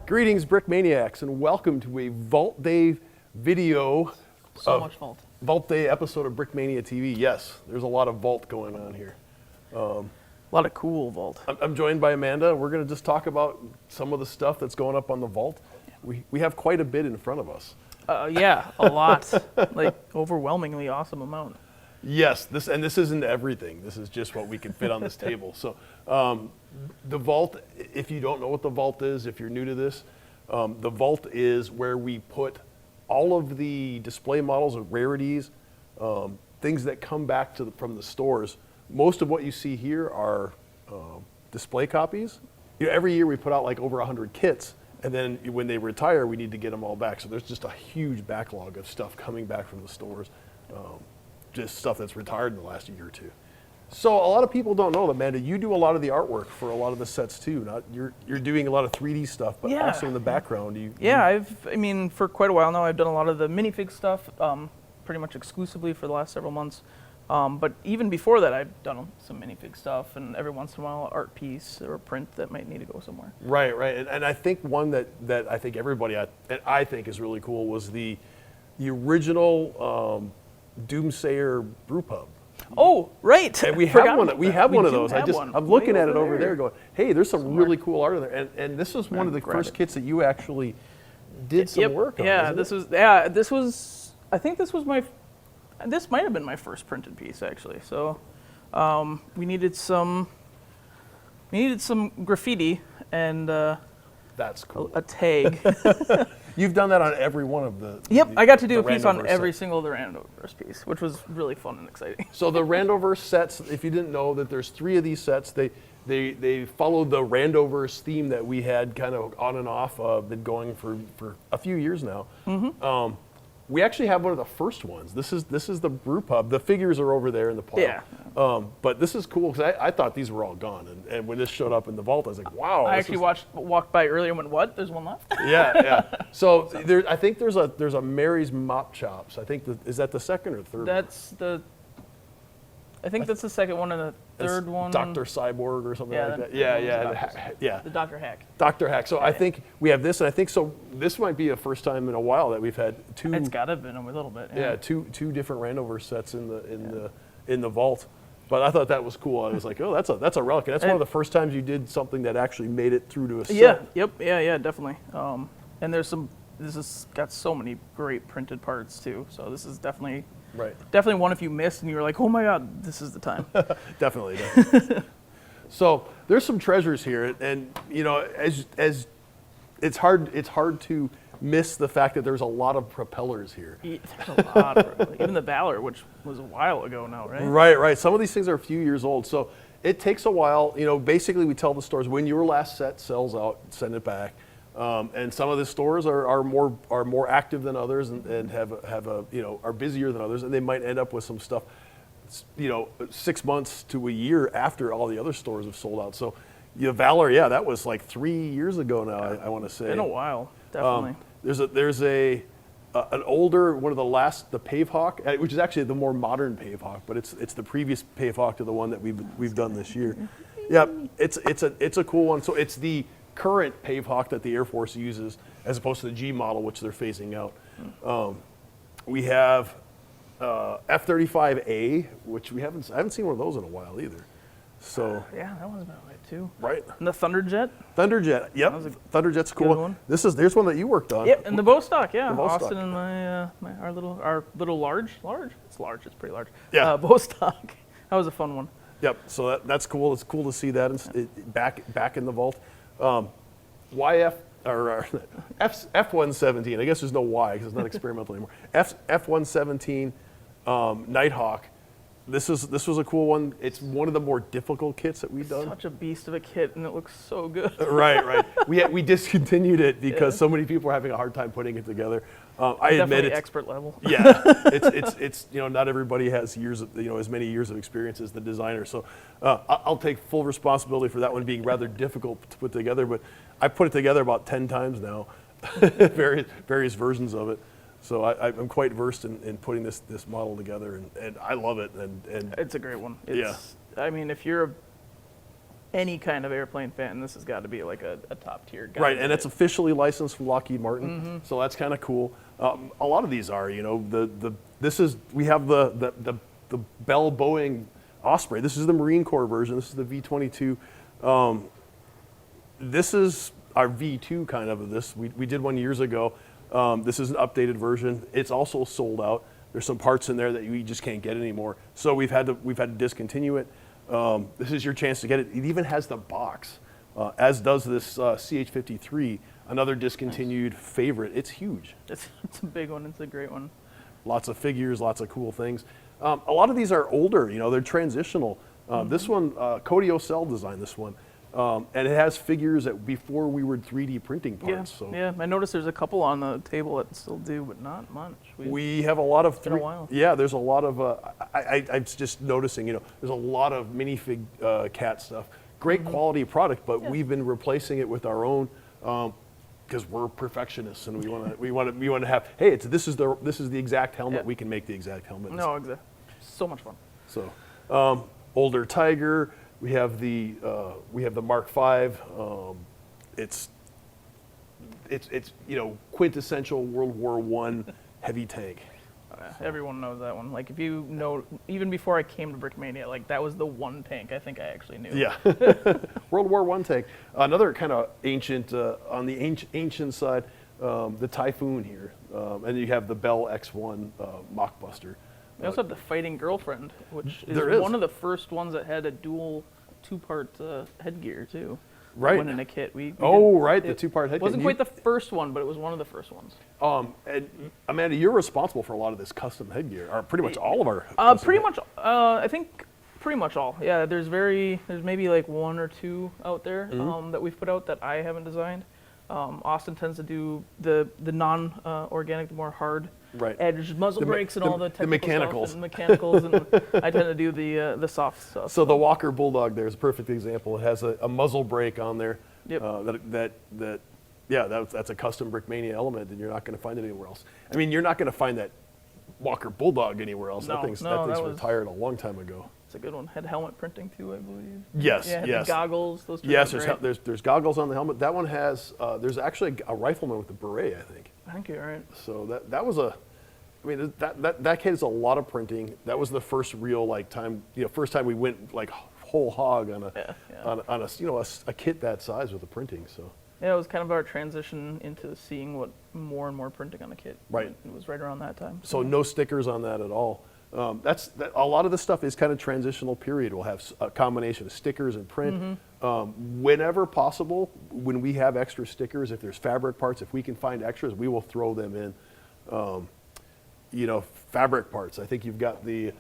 Greetings, Brickmaniacs, and welcome to a Vault Day video. So much Vault. Vault Day episode of Brickmania TV. Yes, there's a lot of Vault going on here. A lot of cool Vault. I'm joined by Amanda. We're going to just talk about some of the stuff that's going up on the Vault. We have quite a bit in front of us. Yeah, a lot. Like, overwhelmingly awesome amount. Yes, this isn't everything. This is just what we can fit on this table. So the Vault, if you don't know what the Vault is, if you're new to this, the Vault is where we put all of the display models of rarities, things that come back from the stores. Most of what you see here are display copies. You know, every year we put out like over 100 kits, and then when they retire, we need to get them all back. So there's just a huge backlog of stuff coming back from the stores. Just stuff that's retired in the last year or two. So a lot of people don't know that, Amanda, you do a lot of the artwork for a lot of the sets too. You're doing a lot of 3D stuff, but also in the background. I mean, for quite a while now, I've done a lot of the minifig stuff, pretty much exclusively for the last several months. But even before that, I've done some minifig stuff, and every once in a while, art piece or a print that might need to go somewhere. Right. And I think one that I think everybody, and I think is really cool was the original Doomsayer brew pub. Oh, right. And we have one. We have one of those. I'm looking at it over there, going, "Hey, there's some really cool art in there." And this was one of the first kits that you actually did some work on. Yeah, this was. I think this was this might have been my first printed piece actually. So, we needed some graffiti and that's cool. A tag. You've done that on every one of the. Yep, I got to do a piece on every single of the Randoverse piece, which was really fun and exciting. So the Randoverse sets, if you didn't know, that there's 3 of these sets. They follow the Randoverse theme that we had kind of on and off, been going for a few years now. Mm-hmm. We actually have one of the first ones. This is the brew pub. The figures are over there in the pile. Yeah. But this is cool because I thought these were all gone, and when this showed up in the vault, I was like, wow. I actually walked by earlier and went, what? There's one left? Yeah. So I think there's a Mary's Mop Chops. I think is that the second or third? I think that's the second one, and the third one. Dr. Cyborg or something like that. Yeah. The Dr. Hack. Dr. Hack. So I think we have this, and I think so. This might be the first time in a while that we've had 2. It's got to have been a little bit. Yeah, two different Randoverse sets in the vault. But I thought that was cool. I was like, oh, that's a relic. And that's one of the first times you did something that actually made it through to a set. Yeah. Yep. Yeah. Definitely. And this has got so many great printed parts too. So this is definitely. Right. Definitely one if you missed and you were like, oh my God, this is the time. Definitely. So there's some treasures here, and you know, as it's hard to miss the fact that there's a lot of propellers here. There's a lot of even the Valor, which was a while ago now, right? Right. Some of these things are a few years old, so it takes a while. You know, basically we tell the stores when your last set sells out, send it back. And some of the stores are more active than others and have are busier than others, and they might end up with some stuff, 6 months to a year after all the other stores have sold out. So, Valor, that was like 3 years ago now. I want to say. Been a while, definitely. There's an older one of the Pavehawk, which is actually the more modern Pavehawk, but it's the previous Pavehawk to the one that we've done this year. Yeah, it's a cool one. So it's the current Pavehawk that the Air Force uses, as opposed to the G model, which they're phasing out. We have F-35A, which I haven't seen one of those in a while either. So that one's been away too. Right. And the Thunderjet. Yep. Thunderjet's a cool one. There's one that you worked on. Yep, and the Bostock, yeah. The Bostock. Austin and our little large. It's large. It's pretty large. Yeah. Bostock. That was a fun one. Yep. So that's cool. It's cool to see that back in the vault. YF or F-117. I guess there's no Y because it's not experimental anymore. F-117 Nighthawk. This was a cool one. It's one of the more difficult kits that we've done. Such a beast of a kit, and it looks so good. Right. We discontinued it because so many people were having a hard time putting it together. I admit it's expert level. Yeah, it's not everybody has as many years of experience as the designer. So I'll take full responsibility for that one being rather difficult to put together. But I put it together about 10 times now, various versions of it. So I'm quite versed in putting this model together, and I love it. And it's a great one. Yeah. I mean, if you're any kind of airplane fan, this has got to be like a top tier guy. Right, and it's officially licensed from Lockheed Martin, so that's kind of cool. A lot of these are, you know, we have the Bell Boeing Osprey. This is the Marine Corps version. This is the V-22. This is our V2 kind of this. We did one years ago. This is an updated version. It's also sold out. There's some parts in there that we just can't get anymore. So we've had to discontinue it. This is your chance to get it. It even has the box, as does this CH-53, another discontinued favorite. It's huge. It's a big one. It's a great one. Lots of figures, lots of cool things. A lot of these are older. You know, they're transitional. This one, Cody Osell designed this one. And it has figures that before we were 3D printing parts. Yeah, so. yeah. I noticed there's a couple on the table that still do, but not much. We have a lot of. Been a while. Yeah, there's a lot of. I'm just noticing. You know, there's a lot of minifig cat stuff. Great quality product, but we've been replacing it with our own because we're perfectionists and we want to have. Hey, this is the exact helmet. Yeah. We can make the exact helmet. No, exactly. So much fun. So, older Tiger. We have the Mark V. It's you know, quintessential World War I heavy tank. Everyone knows that one. Like, if you know, even before I came to Brickmania, like, that was the one tank I think I actually knew. Yeah, World War I tank. Another kind of ancient, on the ancient side, the Typhoon here, and you have the Bell X1 Mockbuster. We also have the Fighting Girlfriend, which is, There is. one of the first ones that had a dual two-part headgear too. Right. Went in a kit. We Right, the it two-part headgear. Wasn't quite the first one, but it was one of the first ones. And Amanda, you're responsible for a lot of this custom headgear, or pretty much all of our. Pretty much. I think pretty much all. Yeah, there's maybe like one or two out there that we've put out that I haven't designed. Austin tends to do the non-organic, the more hard edge muzzle brakes and all the technical mechanicals. stuff and mechanicals, and I tend to do the soft stuff. So the Walker Bulldog there is a perfect example. It has a muzzle brake on there. Yep. That's a custom Brickmania element, and you're not going to find it anywhere else. I mean, you're not going to find that Walker Bulldog anywhere else. No, that thing's that was retired a long time ago. It's a good one. Had helmet printing too, I believe. Yes, yeah, yes. The goggles. Those two Yes, are great. there's goggles on the helmet. That one has. There's actually a rifleman with a beret, I think. Thank you. All right. So that was a. I mean, that kit is a lot of printing. That was the first real time. You know, first time we went like whole hog on a kit that size with the printing. So. Yeah, it was kind of our transition into seeing what more and more printing on the kit. Right. It was right around that time. So no stickers on that at all. A lot of this stuff is kind of transitional period. We'll have a combination of stickers and print. Whenever possible, when we have extra stickers, if there's fabric parts, if we can find extras, we will throw them in. Fabric parts. I think you've got the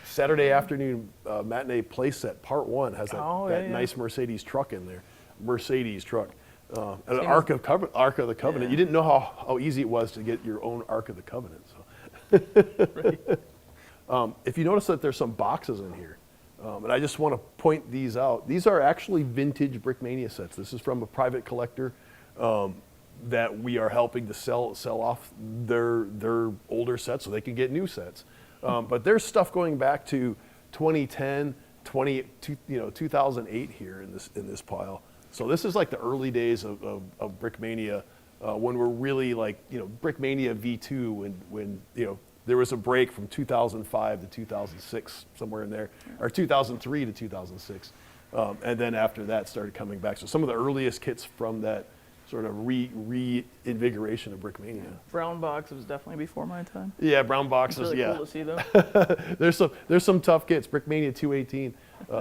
Saturday afternoon matinee playset. Part 1 has that nice Mercedes truck in there. Mercedes truck. An Ark of the Covenant. Yeah. You didn't know how easy it was to get your own Ark of the Covenant. So. Right. If you notice that there's some boxes in here, and I just want to point these out. These are actually vintage Brickmania sets. This is from a private collector that we are helping to sell off their older sets so they can get new sets. But there's stuff going back to 2010, 2008 here in this pile. So this is like the early days of Brickmania when we're really Brickmania V2 when there was a break from 2005 to 2006, somewhere in there, or 2003 to 2006. And then after that started coming back. So some of the earliest kits from that sort of reinvigoration of Brickmania. Brown box was definitely before my time. Yeah, brown boxes, It's really cool to see them. There's some tough kits. Brickmania 218.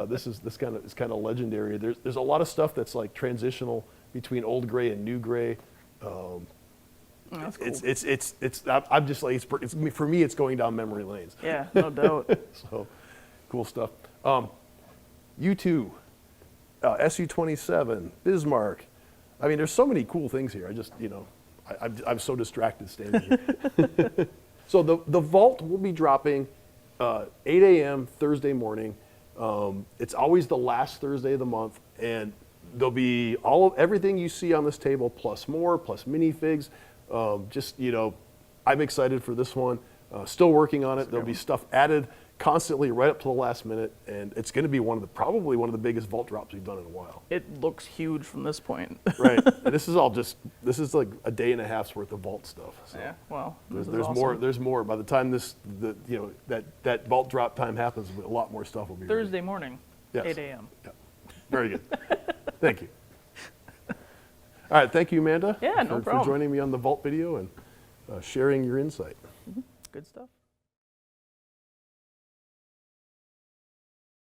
This kind of legendary. There's a lot of stuff that's like transitional between old gray and new gray. That's cool. I'm just like for me it's going down memory lanes. Yeah, no doubt. So cool stuff. U2, SU-27, Bismarck. I mean, there's so many cool things here. I'm so distracted standing here. So the Vault will be dropping 8 a.m. Thursday morning. It's always the last Thursday of the month, and there'll be everything you see on this table plus more, plus minifigs. I'm excited for this one. Still working on it. There'll be stuff added. constantly right up to the last minute, and it's going to be probably one of the biggest vault drops we've done in a while. It looks huge from this point. Right, and this is like a day and a half's worth of vault stuff. So Yeah, well, this there's is awesome. more. There's more. By the time that vault drop time happens, a lot more stuff will be ready. Thursday morning, Yes. 8 a.m. Yeah. Very good. Thank you. All right, thank you, Amanda. Yeah, no for problem. joining me on the vault video and sharing your insight. Good stuff.